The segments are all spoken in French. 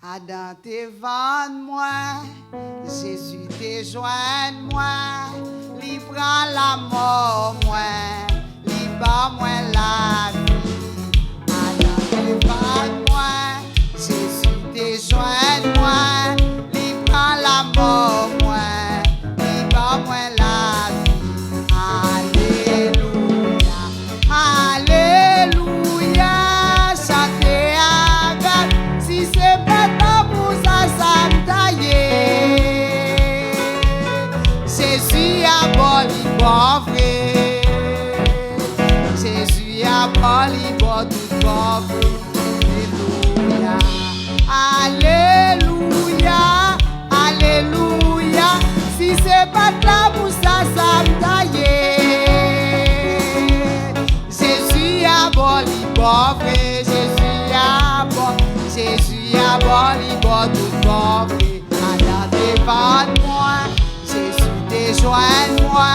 Adam te vend moi, Jésus te joint moi, li prend la mort moi, li bat moi la vie. Adam te vend moi, Jésus te joint moi, li prend la mort moi, li bat moi la vie. Alléluia, chantez avec, si c'est pas pour ça, ça me taille. Jésus a boli bon vrai, Jésus a boli bon tout bon vrai. Alléluia, alléluia, si c'est pas là pour ça, ça me taille. Boli bon vrai, Jésus a bon, Jésus a boli bon tout bon vrai. Adam devant moi, Jésus te joint moi,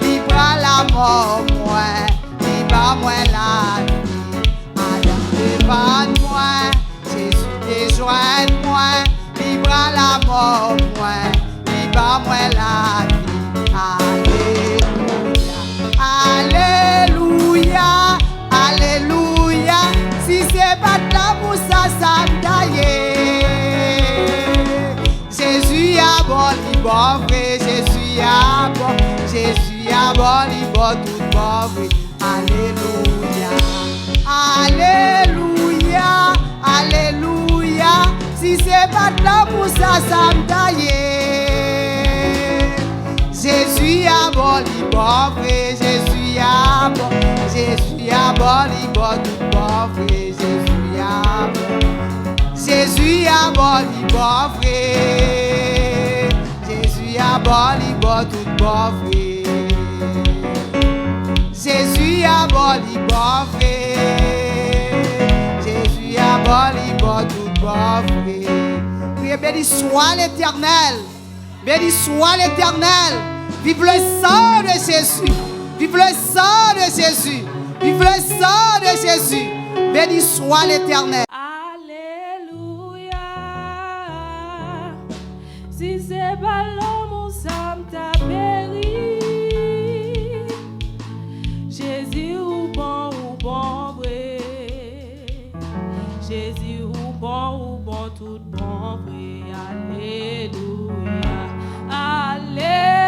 li prend la mort moi, li bat moi la vie. Adam devant moi, Jésus te joint moi, li prend la mort moi, li bat moi la vie. Alléluia, alléluia. Alléluia, si c'est pas là pour ça, ça me taille. Jésus a bon, il bon vrai, Jésus a bon, Jésus a bon, il bon tout bon vrai. Alléluia, alléluia, alléluia, si c'est pas là pour ça, ça me taille. Jésus a bon, il bon vrai, Jésus a bon, Jésus a bon, il bon tout bon vrai, Jésus a bon, Jésus a bon, il bon vrai, Jésus a bon, il bon tout bon vrai, Jésus a bon, il bon vrai, Jésus a bon, il bon tout bon vrai. Priez, béni soit l'Éternel, béni soit l'Éternel. Vive le sang de Jésus. Vive le sang de Jésus. Vive le sang de Jésus. Béni soit l'Éternel. Alléluia. Si c'est pas l'homme, ça t'a péri. Jésus ou bon vrai. Jésus ou bon tout bon vrai. Alléluia. Alléluia.